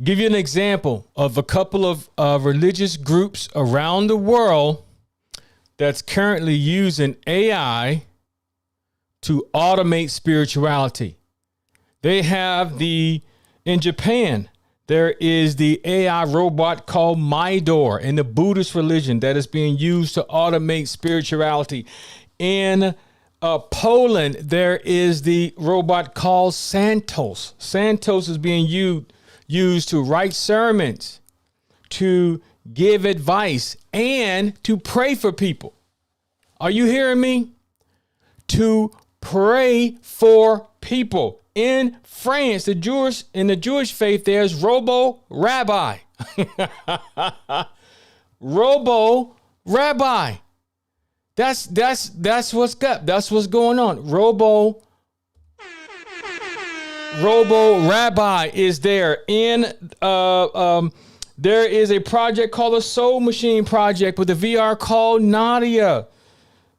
give you an example of a couple of religious groups around the world that's currently using AI to automate spirituality. They have in Japan, there is the AI robot called Midor in the Buddhist religion that is being used to automate spirituality. In Poland, there is the robot called Santos. Santos is being used to write sermons, to give advice, and to pray for people. Are you hearing me? To pray for people. In France, in the Jewish faith, there's Robo Rabbi. Robo Rabbi. That's what's up. That's what's going on. Robo Rabbi is there. There is a project called the Soul Machine Project with a VR called Nadia.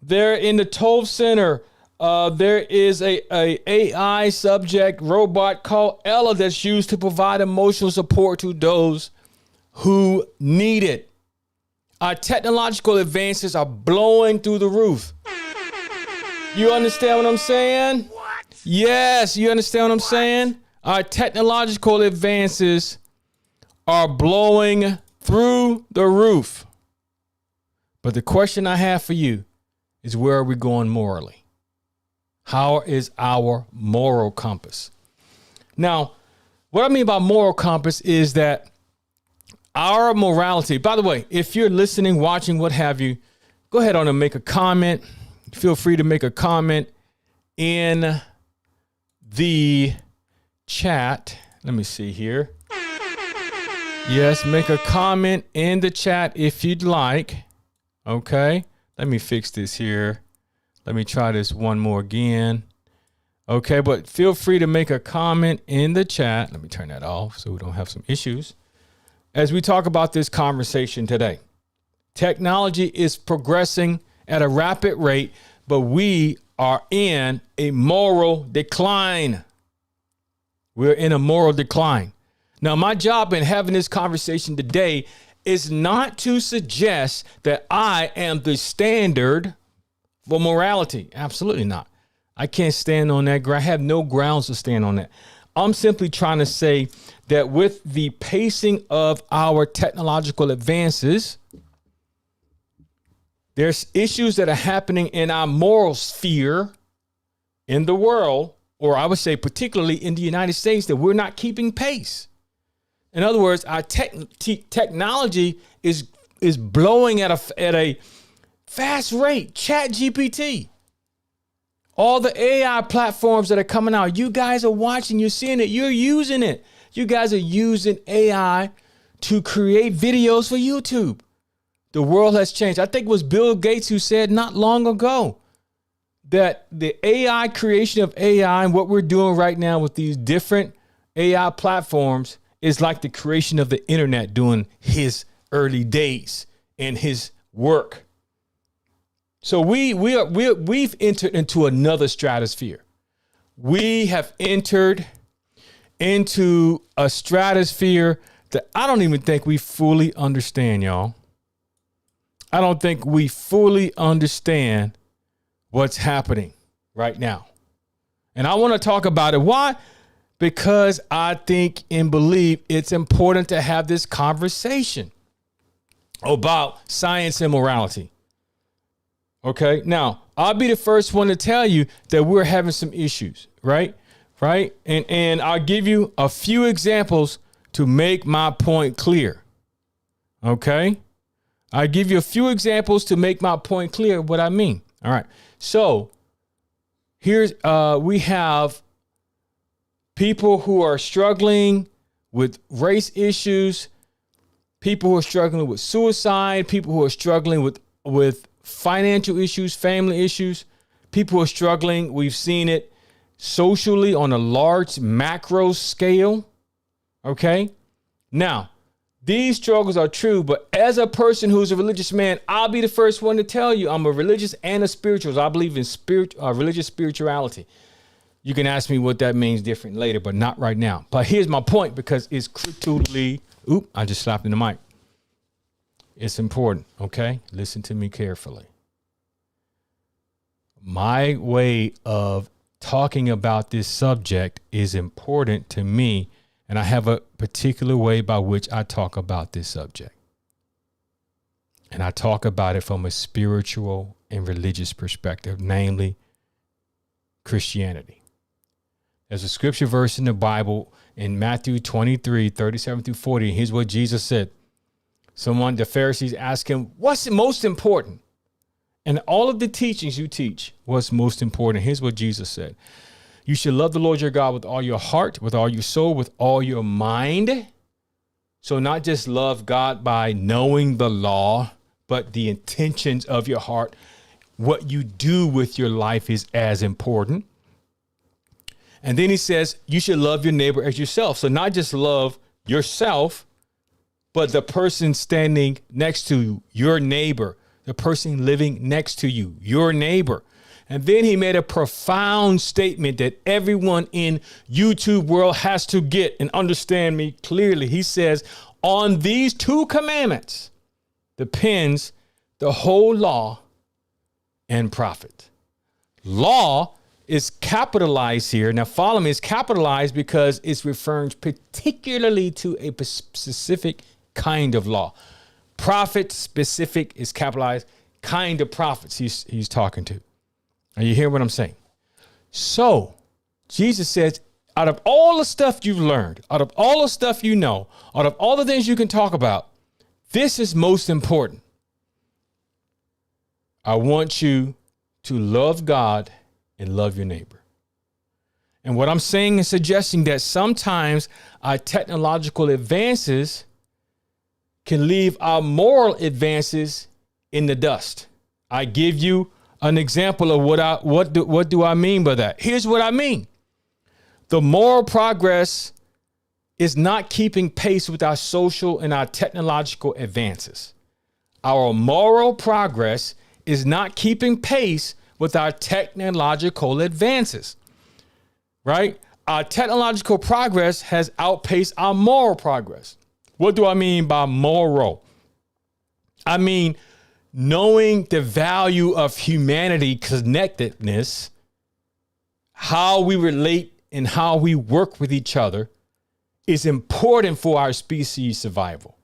There in the Tove Center, there is a AI subject robot called Ella that's used to provide emotional support to those who need it. Our technological advances are blowing through the roof. You understand what I'm saying? What? Yes, you understand what I'm saying? Our technological advances are blowing through the roof. But the question I have for you is, where are we going morally? How is our moral compass? Now, what I mean by moral compass is that our morality, by the way, if you're listening, watching, what have you, go ahead on and make a comment. Feel free to make a comment in the chat. Let me see here. Yes, make a comment in the chat if you'd like. Okay, let me fix this here. Let me try this one more again. Okay, but feel free to make a comment in the chat. Let me turn that off so we don't have some issues. As we talk about this conversation today, technology is progressing at a rapid rate, but we are in a moral decline. We're in a moral decline. Now, my job in having this conversation today is not to suggest that I am the standard for morality. Absolutely not. I can't stand on that ground. I have no grounds to stand on that. I'm simply trying to say that with the pacing of our technological advances, there's issues that are happening in our moral sphere in the world, or I would say particularly in the United States, that we're not keeping pace. In other words, our technology is blowing at a fast rate. ChatGPT. All the AI platforms that are coming out, you guys are watching, you're seeing it, you're using it. You guys are using AI to create videos for YouTube. The world has changed. I think it was Bill Gates who said not long ago that the AI creation of AI and what we're doing right now with these different AI platforms is like the creation of the internet during his early days and his work. So we've entered into another stratosphere. We have entered into a stratosphere that I don't even think we fully understand, y'all. I don't think we fully understand what's happening right now. And I want to talk about it. Why? Because I think and believe it's important to have this conversation about science and morality. Okay, now I'll be the first one to tell you that we're having some issues, right? Right. And I'll give you a few examples to make my point clear. Okay, I'll give you a few examples to make my point clear what I mean. All right. So here's we have people who are struggling with race issues, people who are struggling with suicide, people who are struggling with financial issues, family issues, people who are struggling. We've seen it socially on a large macro scale. Okay. Now, these struggles are true, but as a person who's a religious man, I'll be the first one to tell you I'm a religious and a spiritual. I believe in religious spirituality. You can ask me what that means different later, but not right now. But here's my point, because it's critically, I just slapped in the mic. It's important, okay? Listen to me carefully. My way of talking about this subject is important to me, and I have a particular way by which I talk about this subject. And I talk about it from a spiritual and religious perspective, namely Christianity. There's a scripture verse in the Bible in Matthew 23, 37 through 40. And here's what Jesus said. The Pharisees asked him, what's the most important? And all of the teachings you teach, what's most important? Here's what Jesus said. You should love the Lord your God with all your heart, with all your soul, with all your mind. So not just love God by knowing the law, but the intentions of your heart. What you do with your life is as important. And then he says, you should love your neighbor as yourself. So not just love yourself, but the person standing next to you, your neighbor, the person living next to you, your neighbor. And then he made a profound statement that everyone in YouTube world has to get and understand me clearly. He says, on these two commandments depends the whole law and prophet. Law is capitalized here. Now follow me, it's capitalized because it's referring particularly to a specific kind of law. Prophet specific is capitalized, kind of prophets he's talking to. Are you hearing what I'm saying? So Jesus says, out of all the stuff you've learned, out of all the stuff you know, out of all the things you can talk about, this is most important. I want you to love God and love your neighbor. And what I'm saying is suggesting that sometimes our technological advances can leave our moral advances in the dust. I give you an example of what do I mean by that? Here's what I mean. The moral progress is not keeping pace with our social and our technological advances. Our moral progress is not keeping pace with our technological advances, right? Our technological progress has outpaced our moral progress. What do I mean by moral? I mean, knowing the value of humanity connectedness, how we relate and how we work with each other is important for our species survival.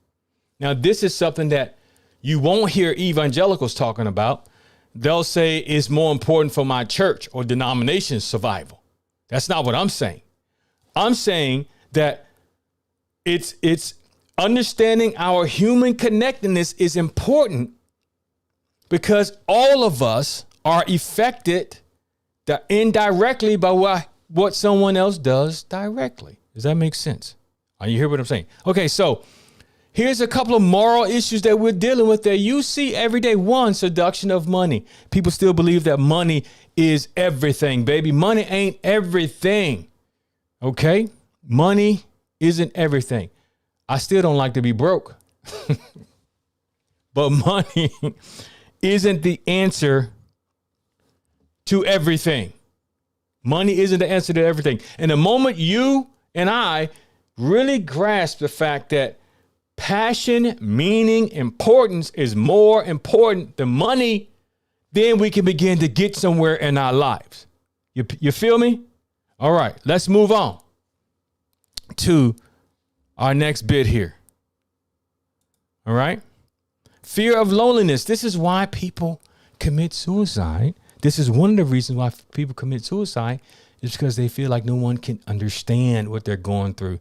Now, this is something that you won't hear evangelicals talking about. They'll say it's more important for my church or denomination's survival. That's not what I'm saying. I'm saying that it's understanding our human connectedness is important because all of us are affected indirectly by what someone else does directly. Does that make sense? Are you hear what I'm saying? Okay, so here's a couple of moral issues that we're dealing with that you see every day. One, seduction of money. People still believe that money is everything, baby. Money ain't everything. Okay? Money isn't everything. I still don't like to be broke. But money isn't the answer to everything. Money isn't the answer to everything. And the moment you and I really grasp the fact that passion, meaning, importance is more important than money, then we can begin to get somewhere in our lives. You feel me? All right, let's move on to our next bit here. All right. Fear of loneliness. This is why people commit suicide. This is one of the reasons why people commit suicide is because they feel like no one can understand what they're going through.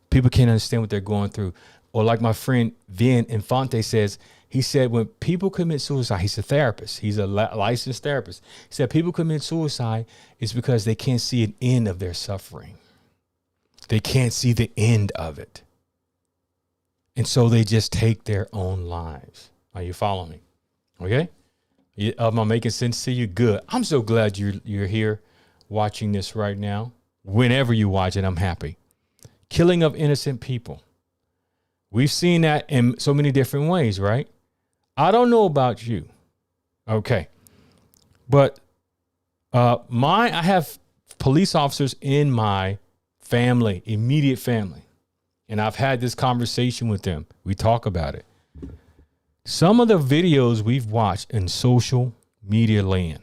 People can't understand what they're going through. Or like my friend Vin Infante says, he said, when people commit suicide, he's a therapist. He's a licensed therapist. He said people commit suicide is because they can't see an end of their suffering. They can't see the end of it. And so they just take their own lives. Are you following me? Okay. Am I making sense to you? Good. I'm so glad you're here watching this right now. Whenever you watch it, I'm happy. Killing of innocent people. We've seen that in so many different ways, right? I don't know about you. Okay. But I have police officers in my family, immediate family. And I've had this conversation with them. We talk about it. Some of the videos we've watched in social media land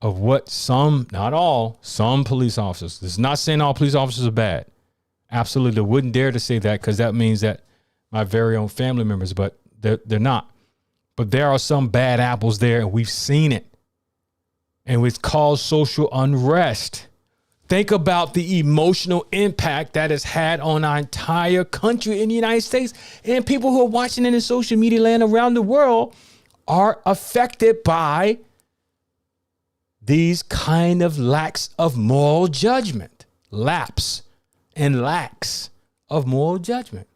of what some, not all, some police officers, this is not saying all police officers are bad. Absolutely. Wouldn't dare to say that, because that means that my very own family members, but they're not. But there are some bad apples there, and we've seen it. And it's caused social unrest. Think about the emotional impact that has had on our entire country in the United States. And people who are watching it in social media land around the world are affected by these kind of lacks of moral judgment. Lapse and lacks of moral judgment.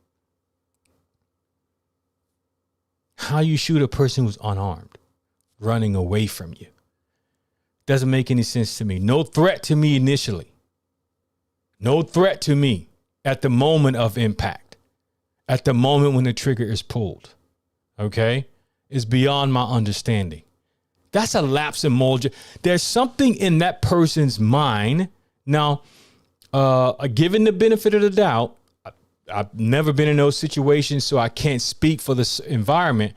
How you shoot a person who's unarmed, running away from you. Doesn't make any sense to me. No threat to me initially. No threat to me at the moment of impact. At the moment when the trigger is pulled. Okay? It's beyond my understanding. That's a lapse in moral. There's something in that person's mind. Now, given the benefit of the doubt, I've never been in those situations, so I can't speak for this environment.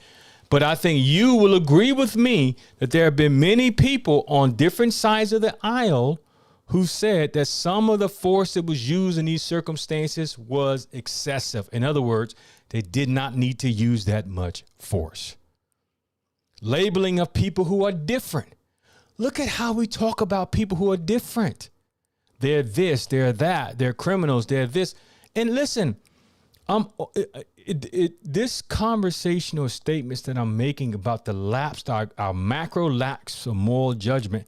But I think you will agree with me that there have been many people on different sides of the aisle who said that some of the force that was used in these circumstances was excessive. In other words, they did not need to use that much force. Labeling of people who are different. Look at how we talk about people who are different. They're this, they're that, they're criminals, they're this. And listen, this conversational statements that I'm making about the lapse, our macro lapse of moral judgment,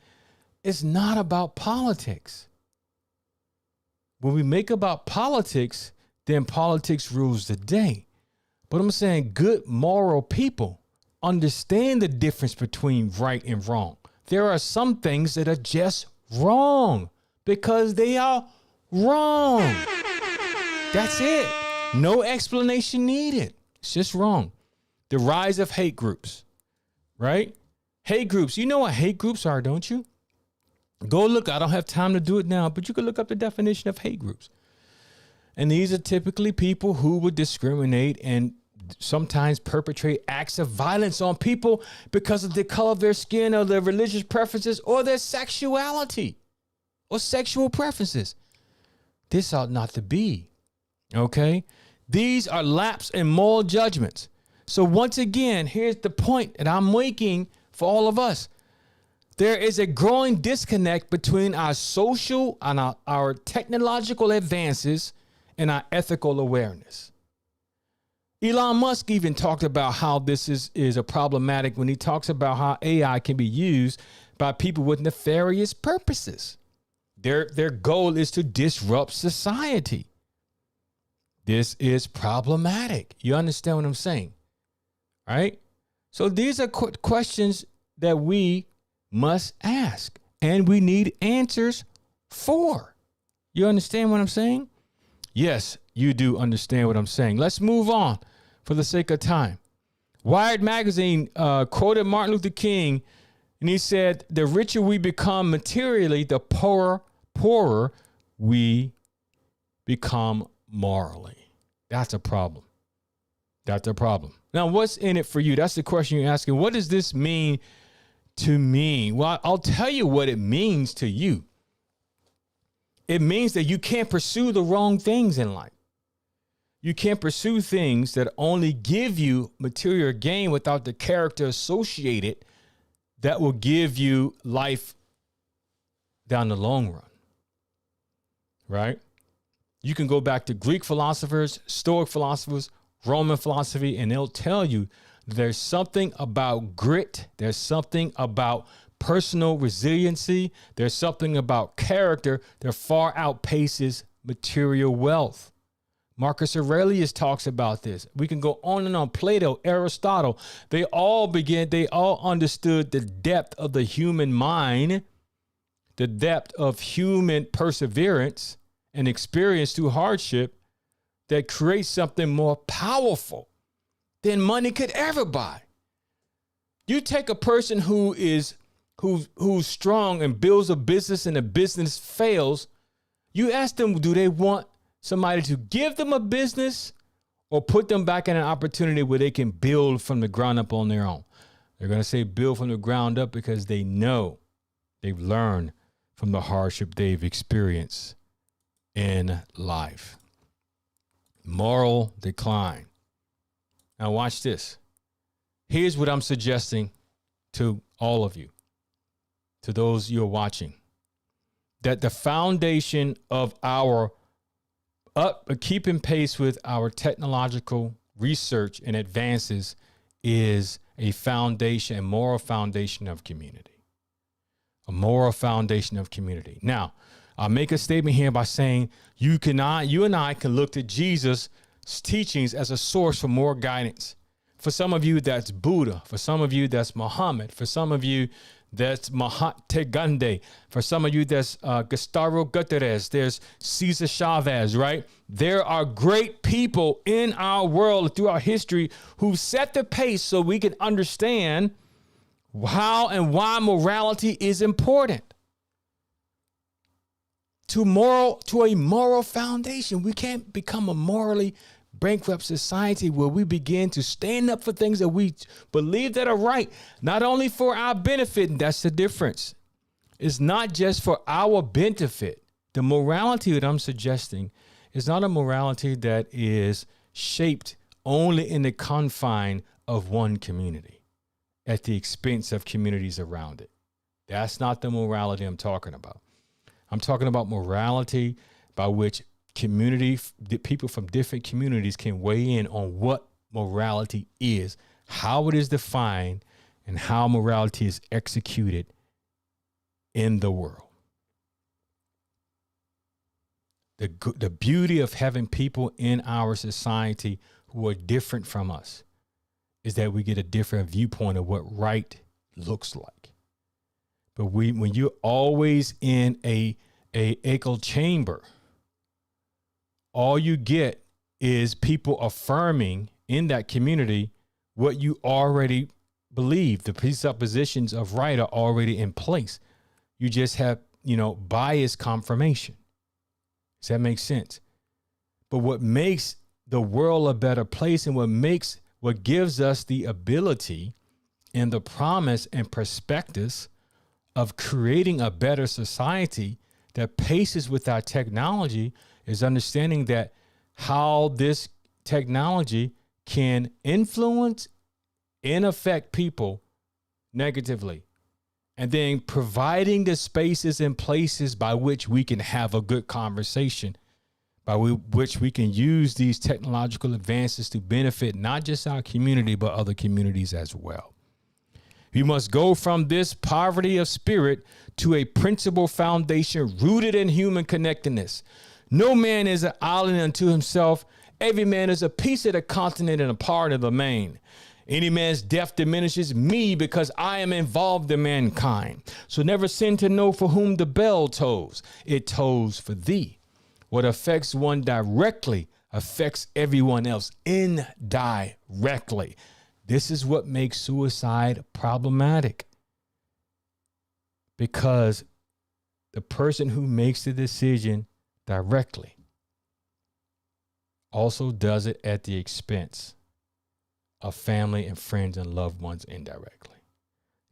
is not about politics. When we make about politics, then politics rules the day. But I'm saying good moral people understand the difference between right and wrong. There are some things that are just wrong because they are wrong. That's it. No explanation needed. It's just wrong. The rise of hate groups, right? Hate groups. You know what hate groups are, don't you? Go look. I don't have time to do it now, but you can look up the definition of hate groups. And these are typically people who would discriminate and sometimes perpetrate acts of violence on people because of the color of their skin or their religious preferences or their sexuality or sexual preferences. This ought not to be. Okay? These are lapse in moral judgments. So once again, here's the point that I'm making for all of us. There is a growing disconnect between our social and our technological advances and our ethical awareness. Elon Musk even talked about how this is a problematic when he talks about how AI can be used by people with nefarious purposes. Their goal is to disrupt society. This is problematic. You understand what I'm saying? Right? So these are questions that we must ask and we need answers for. You understand what I'm saying? Yes, you do understand what I'm saying. Let's move on for the sake of time. Wired magazine quoted Martin Luther King, and he said, the richer we become materially, the poorer we become morally. That's a problem. That's a problem. Now, what's in it for you? That's the question you're asking. What does this mean to me? Well, I'll tell you what it means to you. It means that you can't pursue the wrong things in life. You can't pursue things that only give you material gain without the character associated that will give you life down the long run. Right? You can go back to Greek philosophers, Stoic philosophers, Roman philosophy, and they'll tell you there's something about grit. There's something about personal resiliency. There's something about character that far outpaces material wealth. Marcus Aurelius talks about this. We can go on and on. Plato, Aristotle, they all understood the depth of the human mind, the depth of human perseverance and experience through hardship that creates something more powerful than money could ever buy. You take a person who is who's strong and builds a business and the business fails, you ask them, do they want somebody to give them a business or put them back in an opportunity where they can build from the ground up on their own? They're going to say build from the ground up because they know they've learned from the hardship they've experienced in life. Moral decline. Now watch this. Here's what I'm suggesting to all of you, to those you're watching, that the foundation of our keeping pace with our technological research and advances is a foundation, a moral foundation of community. A moral foundation of community. Now, I'll make a statement here by saying you and I can look to Jesus' teachings as a source for more guidance. For some of you, that's Buddha. For some of you, that's Muhammad. For some of you, that's Mahatma Gandhi. For some of you, that's Gustavo Gutierrez. There's Cesar Chavez, right? There are great people in our world through our history who set the pace so we can understand how and why morality is important. To a moral foundation. We can't become a morally bankrupt society where we begin to stand up for things that we believe that are right, not only for our benefit, and that's the difference. It's not just for our benefit. The morality that I'm suggesting is not a morality that is shaped only in the confine of one community at the expense of communities around it. That's not the morality I'm talking about. I'm talking about morality by which people from different communities can weigh in on what morality is, how it is defined, and how morality is executed in the world. The beauty of having people in our society who are different from us is that we get a different viewpoint of what right looks like. But when you're always in a echo chamber, all you get is people affirming in that community what you already believe. The presuppositions of right are already in place. You just have, biased confirmation. Does that make sense? But what makes the world a better place and what gives us the ability and the promise and prospectus of creating a better society that paces with our technology is understanding that how this technology can influence and affect people negatively, and then providing the spaces and places by which we can have a good conversation, by which we can use these technological advances to benefit not just our community, but other communities as well. We must go from this poverty of spirit to a principal foundation rooted in human connectedness. No man is an island unto himself. Every man is a piece of the continent and a part of the main. Any man's death diminishes me because I am involved in mankind. So never sin to know for whom the bell tolls. It tolls for thee. What affects one directly affects everyone else indirectly. This is what makes suicide problematic, because the person who makes the decision directly also does it at the expense of family and friends and loved ones indirectly.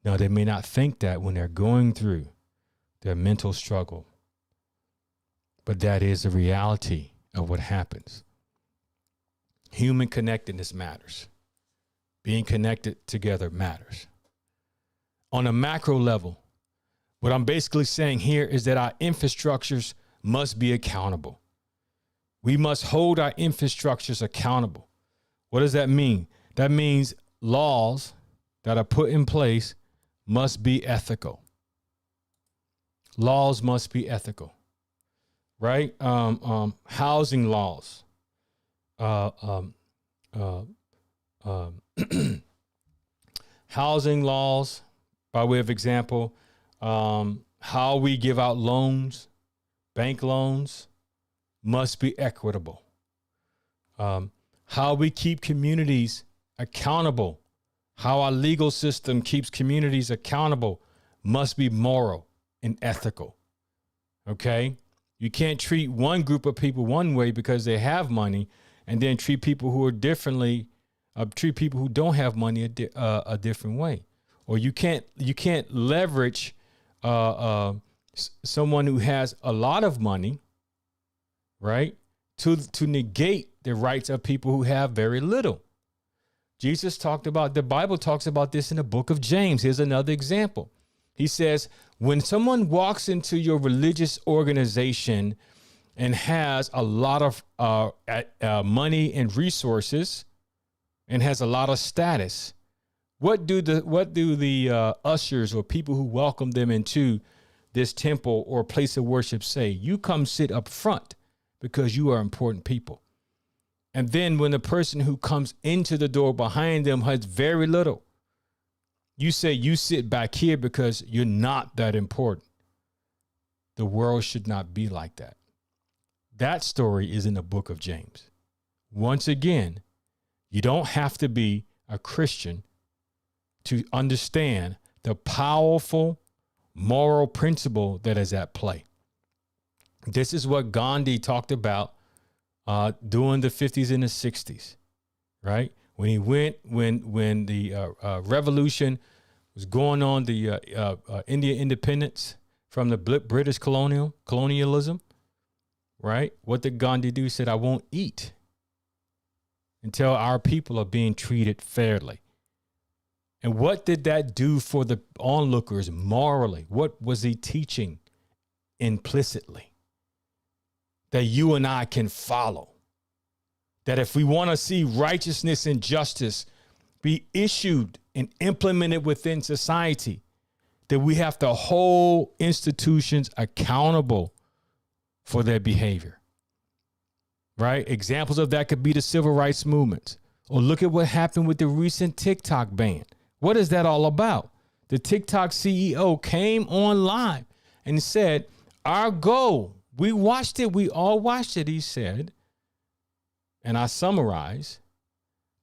Now, they may not think that when they're going through their mental struggle, but that is the reality of what happens. Human connectedness matters. Being connected together matters. On a macro level, what I'm basically saying here is that our infrastructures must be accountable. We must hold our infrastructures accountable. What does that mean? That means laws that are put in place must be ethical. Laws must be ethical, right? Housing laws, housing laws, by way of example, how we give out loans, bank loans, must be equitable. How we keep communities accountable, how our legal system keeps communities accountable, must be moral and ethical. Okay? You can't treat one group of people one way because they have money, and then treat people who are differently, treat people who don't have money a different way. Or you can't leverage someone who has a lot of money, right, to negate the rights of people who have very little. The Bible talks about this in the book of James. Here's another example. He says, when someone walks into your religious organization and has a lot of money and resources and has a lot of status, what do the ushers or people who welcome them into this temple or place of worship say? You come sit up front because you are important people. And then when the person who comes into the door behind them has very little, you say you sit back here because you're not that important. The world should not be like that. That story is in the book of James. Once again, you don't have to be a Christian to understand the powerful moral principle that is at play. This is what Gandhi talked about during the 50s and the 60s, right? When the revolution was going on, the Indian independence from the British colonialism, right? What did Gandhi do? He said, I won't eat until our people are being treated fairly. And what did that do for the onlookers morally? What was he teaching implicitly? That you and I can follow. That if we want to see righteousness and justice be issued and implemented within society, that we have to hold institutions accountable for their behavior. Right? Examples of that could be the civil rights movement. Or look at what happened with the recent TikTok ban. What is that all about? The TikTok CEO came on live and said, our goal, we all watched it, he said, and I summarize,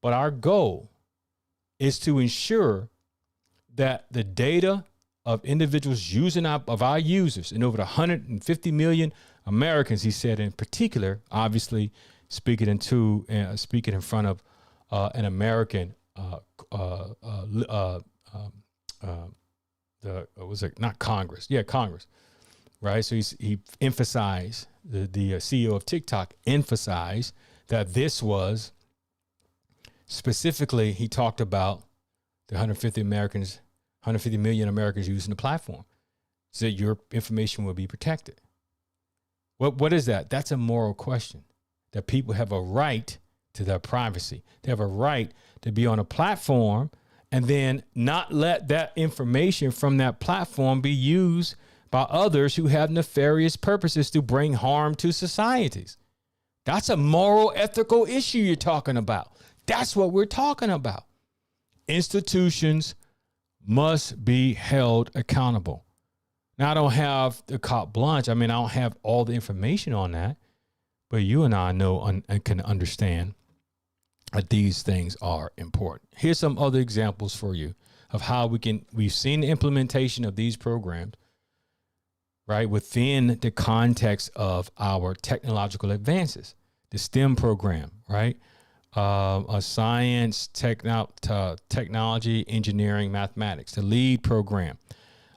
but our goal is to ensure that the data of individuals of our users, and over 150 million Americans, he said in particular, obviously speaking in front of an American not Congress? Yeah, Congress, right? So he emphasized, the CEO of TikTok emphasized that this was specifically, he talked about the 150 million Americans using the platform, so that your information will be protected. What is that? That's a moral question, that people have a right to their privacy. They have a right to be on a platform and then not let that information from that platform be used by others who have nefarious purposes to bring harm to societies. That's a moral, ethical issue you're talking about. That's what we're talking about. Institutions must be held accountable. Now, I don't have the carte blanche. I don't have all the information on that, but you and I know and can understand that these things are important. Here's some other examples for you of how we've seen the implementation of these programs, right, within the context of our technological advances. The STEM program, right? A science, technology, engineering, mathematics. The LEAD program,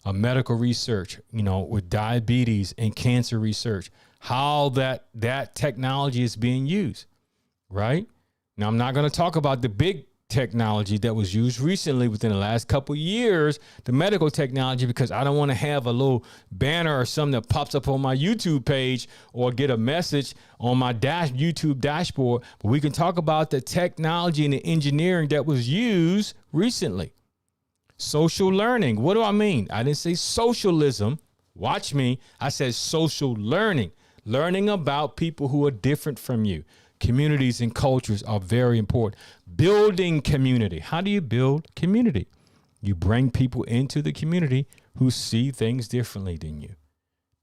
a medical research, with diabetes and cancer research, how that technology is being used, right? Now, I'm not going to talk about the big technology that was used recently within the last couple of years, the medical technology, because I don't want to have a little banner or something that pops up on my YouTube page or get a message on my YouTube dashboard. But we can talk about the technology and the engineering that was used recently. Social learning. What do I mean? I didn't say socialism. Watch me. I said social learning. Learning about people who are different from you. Communities and cultures are very important. Building community. How do you build community? You bring people into the community who see things differently than you,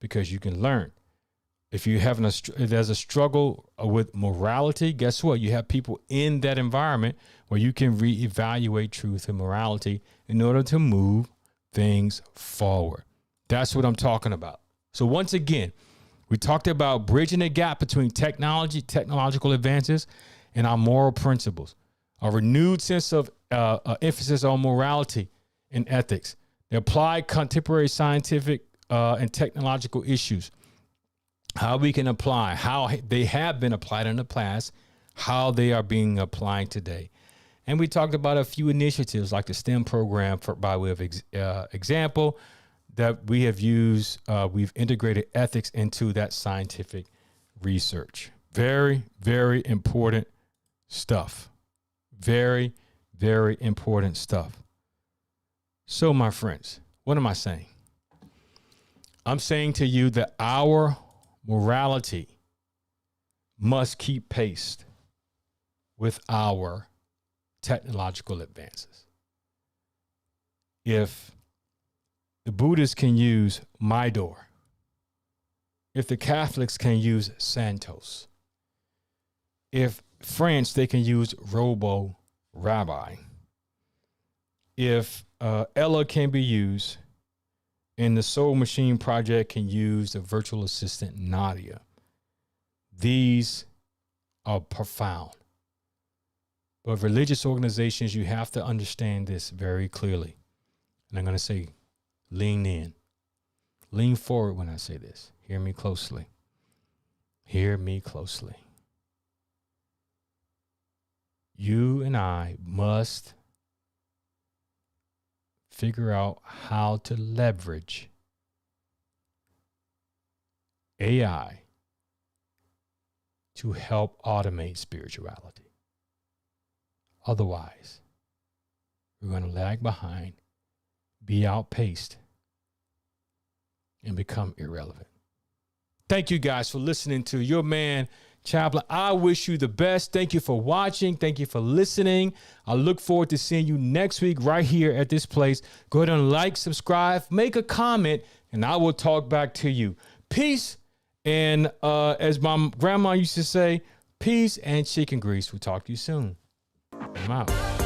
because you can learn. If there's a struggle with morality, guess what? You have people in that environment where you can reevaluate truth and morality in order to move things forward. That's what I'm talking about. So once again, we talked about bridging the gap between technology, technological advances, and our moral principles. A renewed sense of emphasis on morality and ethics. The applied contemporary scientific and technological issues. How we can apply, how they have been applied in the past, how they are being applied today. And we talked about a few initiatives like the STEM program by way of example that we have used. We've integrated ethics into that scientific research. Very, very important stuff. Very, very important stuff. So, my friends, what am I saying? I'm saying to you that our morality must keep pace with our technological advances. If the Buddhists can use My Door, if the Catholics can use Santos, if France, they can use Robo Rabbi, if Ella can be used, and the Soul Machine Project can use the virtual assistant Nadia, these are profound. But religious organizations, you have to understand this very clearly. And I'm going to say, lean in. Lean forward when I say this. Hear me closely. Hear me closely. You and I must figure out how to leverage AI to help automate spirituality. Otherwise, we're going to lag behind, be outpaced, and become irrelevant. Thank you guys for listening to your man, Chaplain. I wish you the best. Thank you for watching. Thank you for listening. I look forward to seeing you next week right here at this place. Go ahead and like, subscribe, make a comment, and I will talk back to you. Peace. And as my grandma used to say, peace and chicken grease. We'll talk to you soon. I'm out.